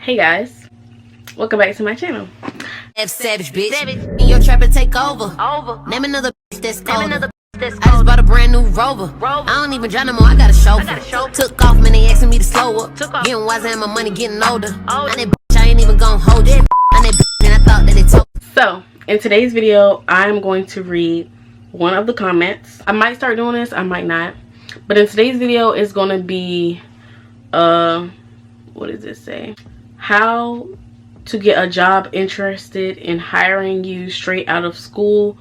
Hey guys, welcome back to my channel. F savage bitch. In your trap and take over. Name another bitch that's colder. I just bought a brand new Rover. I don't even drive no more, I got a chauffeur. Took off, man, they asking me to slow up. Getting wiser and my money getting older. And that bitch, I ain't even gonna hold it. And that bitch, and I thought that it told. So, in today's video, I'm going to read one of the comments. I might start doing this, I might not. But in today's video, it's gonna be, what does it say? How to get a job interested in hiring you straight out of school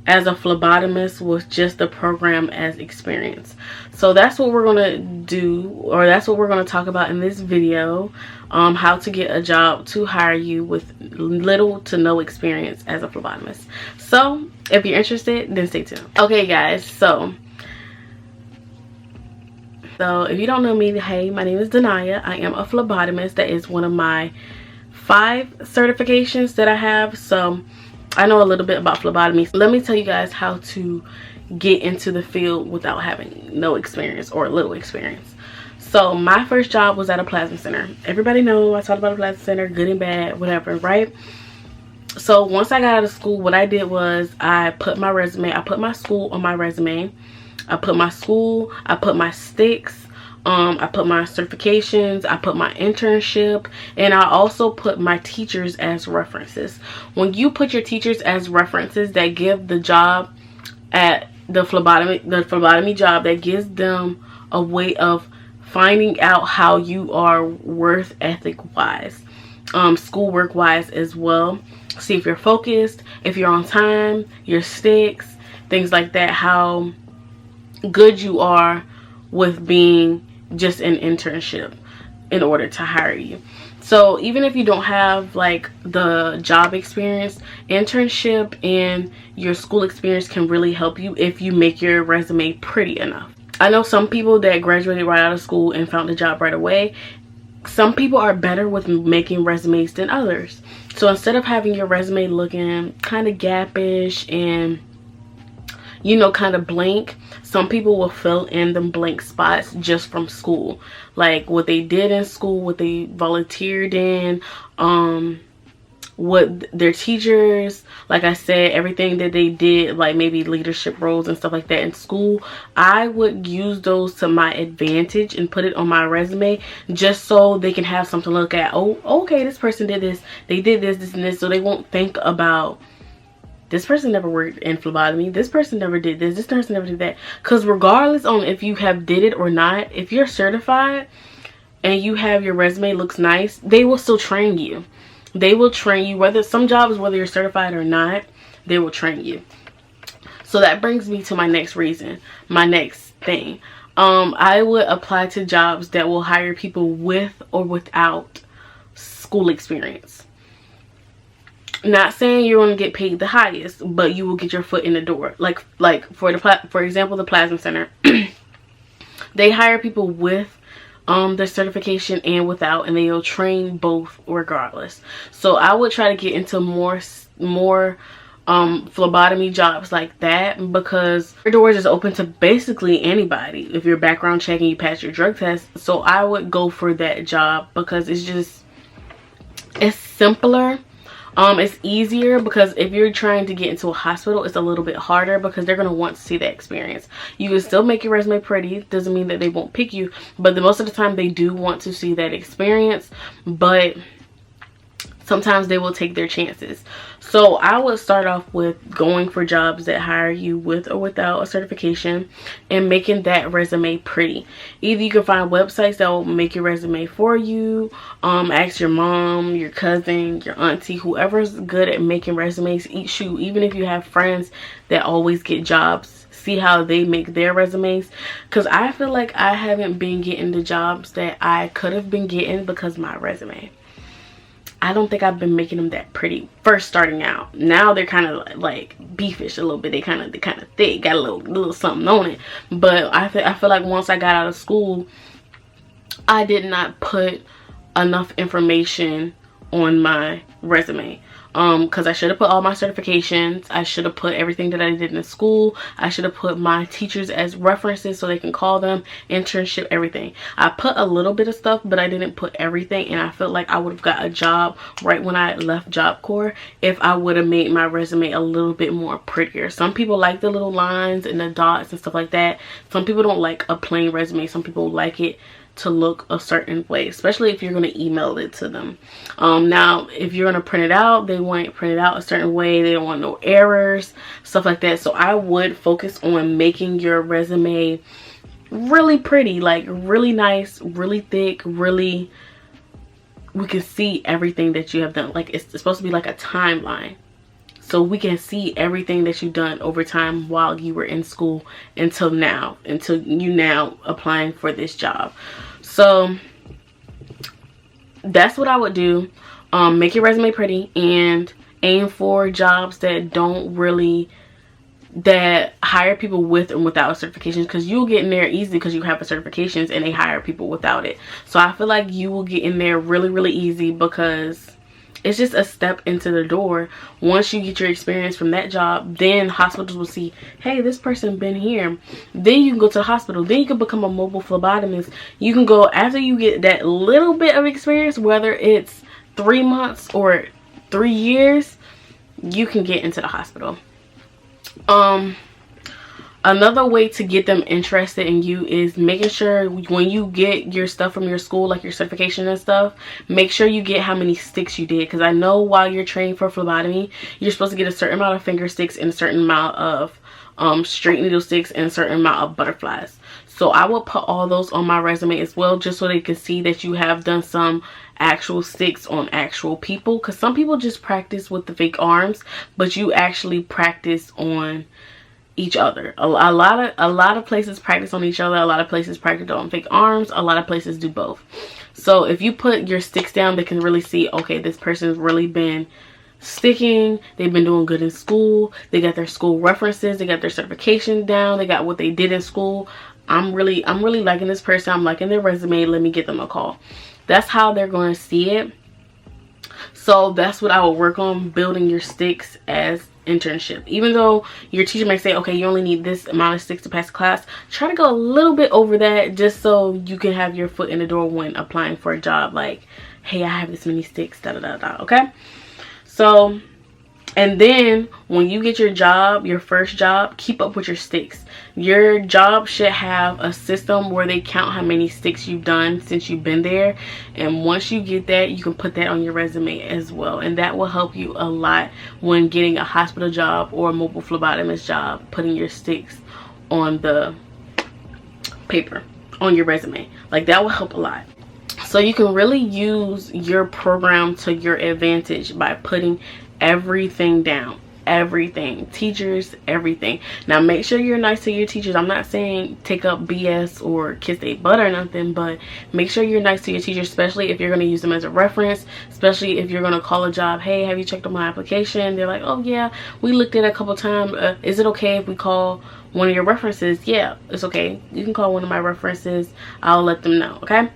as a phlebotomist with just the program as experience. So that's what we're gonna do, or that's what we're gonna talk about in this video. How to get a job to hire you with little to no experience as a phlebotomist. So if you're interested, then stay tuned. Okay guys, so if you don't know me, hey, my name is Denaya. I am a phlebotomist. That is one of my 5 certifications that I have. So I know a little bit about phlebotomy. Let me tell you guys how to get into the field without having no experience or little experience. So my first job was at a plasma center. Everybody knows I talked about a plasma center, good and bad, whatever, right? So once I got out of school, what I did was I put my resume, I put my school on my resume. I put my school, I put my sticks, I put my certifications, I put my internship, and I also put my teachers as references. When you put your teachers as references, that give the job at the phlebotomy job, that gives them a way of finding out how you are worth ethic wise, schoolwork wise as well. See if you're focused, if you're on time, your sticks, things like that, how good you are with being just an internship in order to hire you. So even if you don't have like the job experience, internship and your school experience can really help you if you make your resume pretty enough. I know some people that graduated right out of school and found a job right away. Some people are better with making resumes than others. So instead of having your resume looking kind of gapish and, you know, kind of blank, some people will fill in them blank spots just from school, like what they did in school, what they volunteered in, what their teachers, like I said, everything that they did, like maybe leadership roles and stuff like that in school. I would use those to my advantage and put it on my resume just so they can have something to look at. Oh, okay, this person did this, they did this, this and this, so they won't think about, this person never worked in phlebotomy, this person never did this person never did that. Because regardless on if you have did it or not, if you're certified and you have your resume looks nice, they will still train you. They will train you, whether some jobs, whether you're certified or not, they will train you. So that brings me to my next reason, my next thing. I would apply to jobs that will hire people with or without school experience. Not saying you're going to get paid the highest, but you will get your foot in the door. Like for example, the plasma center, they hire people with their certification and without, and they'll train both regardless. So I would try to get into more phlebotomy jobs like that, because your doors is open to basically anybody if you're background checking, you pass your drug test. So I would go for that job because it's simpler. It's easier, because if you're trying to get into a hospital, it's a little bit harder because they're going to want to see that experience. You can still make your resume pretty. Doesn't mean that they won't pick you, but most of the time they do want to see that experience, but sometimes they will take their chances. So I would start off with going for jobs that hire you with or without a certification and making that resume pretty. Either you can find websites that will make your resume for you. Ask your mom, your cousin, your auntie, whoever's good at making resumes. Even if you have friends that always get jobs, see how they make their resumes, because I feel like I haven't been getting the jobs that I could have been getting because of my resume. I don't think I've been making them that pretty first starting out. Now they're kind of like beefish a little bit. They kind of thick, got a little something on it. But I feel like once I got out of school, I did not put enough information on my resume. Because I should have put all my certifications. I should have put everything that I did in school. I should have put my teachers as references so they can call them, internship, everything. I put a little bit of stuff, but I didn't put everything, and I felt like I would have got a job right when I left Job Corps if I would have made my resume a little bit more prettier. Some people like the little lines and the dots and stuff like that. Some people don't like a plain resume. Some people like it to look a certain way, especially if you're going to email it to them. Now if you're going to print it out, they want it printed out a certain way. They don't want no errors, stuff like that. So I would focus on making your resume really pretty, like really nice, really thick, really, we can see everything that you have done. Like it's supposed to be like a timeline, so we can see everything that you've done over time while you were in school until now, until you now applying for this job. So that's what I would do. Make your resume pretty and aim for jobs that that hire people with and without certifications, because you'll get in there easy because you have the certifications and they hire people without it. So I feel like you will get in there really easy because it's just a step into the door. Once you get your experience from that job, then hospitals will see, hey, this person been here. Then you can go to the hospital. Then you can become a mobile phlebotomist. You can go, after you get that little bit of experience, whether it's 3 months or 3 years, you can get into the hospital. Another way to get them interested in you is making sure when you get your stuff from your school, like your certification and stuff, make sure you get how many sticks you did. Because I know while you're training for phlebotomy, you're supposed to get a certain amount of finger sticks and a certain amount of straight needle sticks and a certain amount of butterflies. So I will put all those on my resume as well, just so they can see that you have done some actual sticks on actual people. Because some people just practice with the fake arms, but you actually practice on each other. A lot of places practice on each other. A lot of places practice on fake arms. A lot of places do both. So if you put your sticks down, they can really see, okay, this person's really been sticking. They've been doing good in school. They got their school references. They got their certification down. They got what they did in school. I'm really liking this person. I'm liking their resume. Let me get them a call. That's how they're going to see it. So that's what I will work on, building your sticks as internship. Even though your teacher may say, okay, you only need this amount of sticks to pass class, try to go a little bit over that, just so you can have your foot in the door when applying for a job. Like, hey, I have this many sticks, da da da da. Okay, so, and then when you get your job, your first job, keep up with your sticks. Your job should have a system where they count how many sticks you've done since you've been there, and once you get that, you can put that on your resume as well, and that will help you a lot when getting a hospital job or a mobile phlebotomist job, putting your sticks on the paper on your resume. Like, that will help a lot. So you can really use your program to your advantage by putting everything down. Everything. Teachers, everything. Now make sure you're nice to your teachers. I'm not saying take up BS or kiss their butt or nothing, but make sure you're nice to your teachers, especially if you're going to use them as a reference, especially if you're going to call a job. Hey, have you checked on my application? They're like, oh yeah, we looked at it a couple times. Is it okay if we call one of your references? Yeah, it's okay. You can call one of my references. I'll let them know. Okay,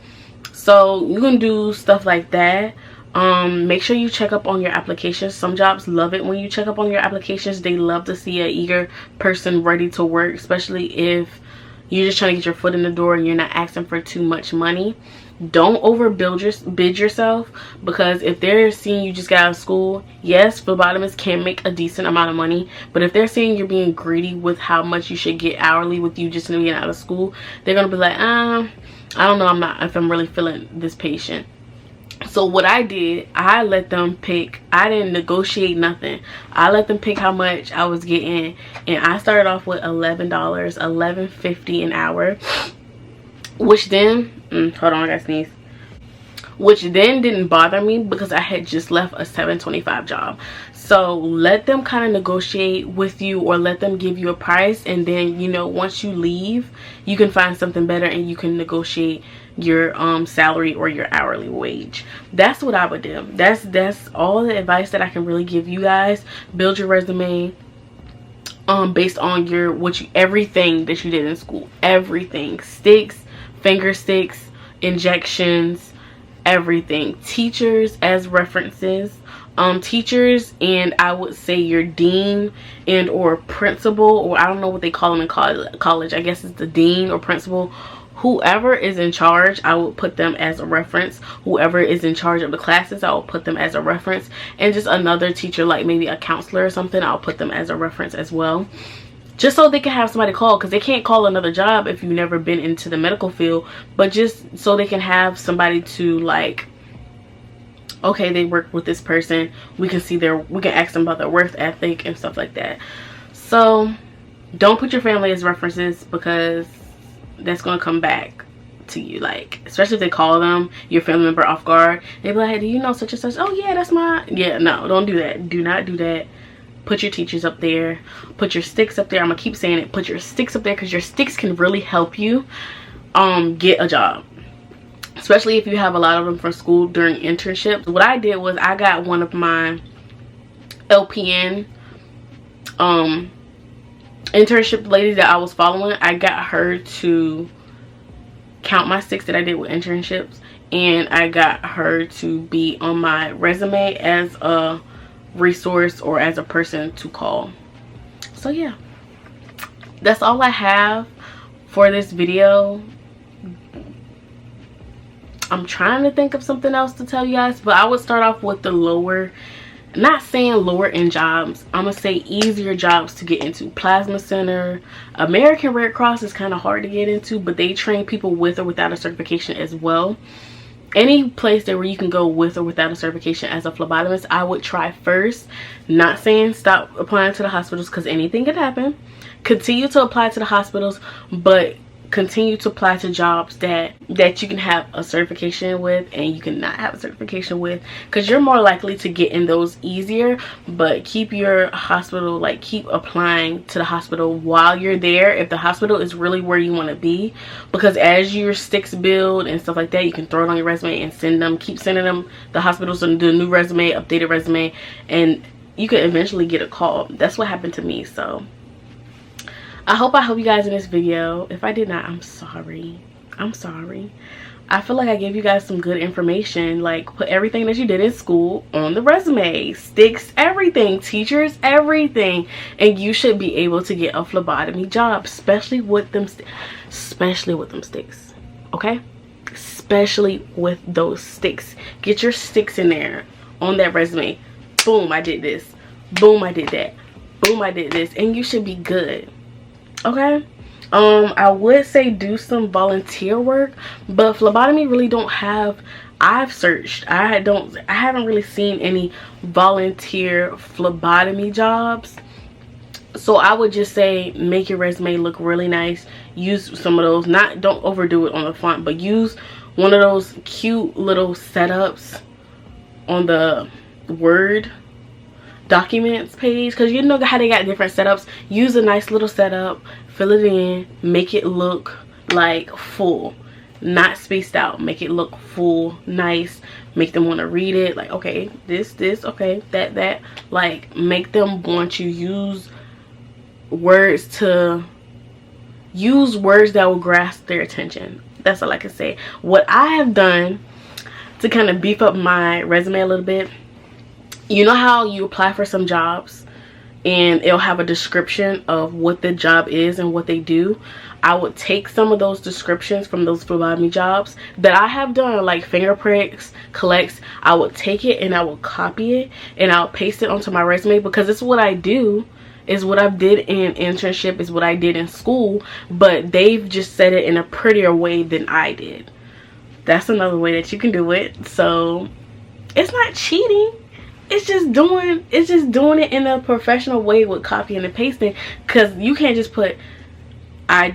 so you can do stuff like that. Make sure you check up on your applications. Some jobs love it when you check up on your applications. They love to see an eager person ready to work, especially if you're just trying to get your foot in the door and you're not asking for too much money. Don't bid yourself, because if they're seeing you just got out of school, yes, phlebotomists can make a decent amount of money, but if they're seeing you're being greedy with how much you should get hourly with you just getting out of school, they're gonna be like, I don't know, if I'm really feeling this patient. So what I did, I let them pick. I didn't negotiate nothing. I let them pick how much I was getting, and I started off with $11, $11.50 an hour, which then hold on, I gotta sneeze. Which then didn't bother me because I had just left a $7.25 job. So let them kind of negotiate with you, or let them give you a price, and then, you know, once you leave, you can find something better and you can negotiate your salary or your hourly wage. That's what I would do. That's all the advice that I can really give you guys. Build your resume based on everything that you did in school. Everything. Sticks, finger sticks, injections, everything. Teachers as references, teachers, and I would say your dean and or principal, or I don't know what they call them in college. I guess it's the dean or principal. Whoever is in charge, I would put them as a reference. Whoever is in charge of the classes, I will put them as a reference. And just another teacher, like maybe a counselor or something, I'll put them as a reference as well. Just so they can have somebody call, because they can't call another job if you've never been into the medical field. But just so they can have somebody to, like, okay, they work with this person. We can ask them about their work ethic and stuff like that. So don't put your family as references, because that's gonna come back to you, like, especially if they call them your family member off guard. They be like, hey, do you know such and such? Oh yeah, that's my, yeah, no, don't do that. Do not do that. Put your teachers up there, put your sticks up there. I'm gonna keep saying it, put your sticks up there, because your sticks can really help you get a job, especially if you have a lot of them from school during internships. What I did was I got one of my LPN internship lady that I was following. I got her to count my sticks that I did with internships, and I got her to be on my resume as a resource or as a person to call. So yeah, that's all I have for this video. I'm trying to think of something else to tell you guys, but I would start off with the lower, not saying lower end jobs, I'm gonna say easier jobs to get into. Plasma center, American Red Cross is kind of hard to get into, but they train people with or without a certification as well. Any place there where you can go with or without a certification as a phlebotomist, I would try first. Not saying stop applying to the hospitals, because anything can happen. Continue to apply to the hospitals, but continue to apply to jobs that you can have a certification with and you cannot have a certification with, because you're more likely to get in those easier. But keep your hospital, like, keep applying to the hospital while you're there, if the hospital is really where you want to be, because as your sticks build and stuff like that, you can throw it on your resume and send them, keep sending them the hospitals and do a new resume, updated resume, and you could eventually get a call. That's what happened to me. So I hope I helped you guys in this video. If I did not, I'm sorry. I'm sorry. I feel like I gave you guys some good information. Like, put everything that you did in school on the resume. Sticks, everything. Teachers, everything. And you should be able to get a phlebotomy job, especially with them sticks. Okay? Especially with those sticks. Get your sticks in there on that resume. Boom, I did this. Boom, I did that. Boom, I did this. And you should be good. Okay, I would say do some volunteer work, but phlebotomy really don't have, I've searched, I haven't really seen any volunteer phlebotomy jobs. So I would just say make your resume look really nice. Use some of those, don't overdo it on the font, but use one of those cute little setups on the Word documents page, because you know how they got different setups. Use a nice little setup, fill it in, make it look like full, not spaced out. Make it look full, nice, make them want to read it, like, okay, this, okay, that, like, make them want you. Use words that will grasp their attention. That's all I can say. What I have done to kind of beef up my resume a little bit, you know how you apply for some jobs and it'll have a description of what the job is and what they do? I would take some of those descriptions from those phlebotomy jobs that I have done, like finger pricks, collects. I would take it and I will copy it and I'll paste it onto my resume, because it's what I do, is what I did in internship, is what I did in school, but they've just said it in a prettier way than I did. That's another way that you can do it. So it's not cheating. It's just doing it in a professional way with copying and pasting, because you can't just put I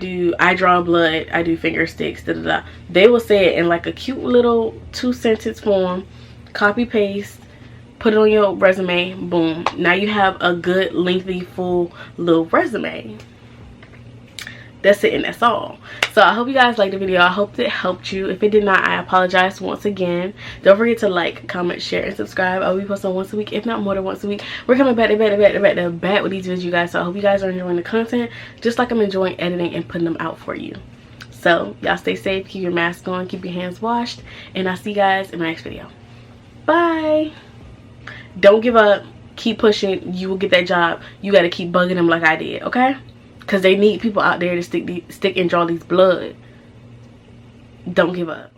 draw blood, I do finger sticks, da da da. They will say it in like a cute little 2-sentence form, copy paste, put it on your resume, boom. Now you have a good lengthy full little resume. That's it, and that's all. So I hope you guys liked the video. I hope it helped you. If it did not, I apologize once again. Don't forget to like, comment, share, and subscribe. I'll be posting once a week, if not more than once a week. We're coming back with these videos, you guys. So I hope you guys are enjoying the content just like I'm enjoying editing and putting them out for you. So y'all stay safe, keep your mask on, keep your hands washed, and I'll see you guys in my next video. Bye. Don't give up, keep pushing, you will get that job. You got to keep bugging them like I did, okay? Because they need people out there to stick and draw these blood. Don't give up.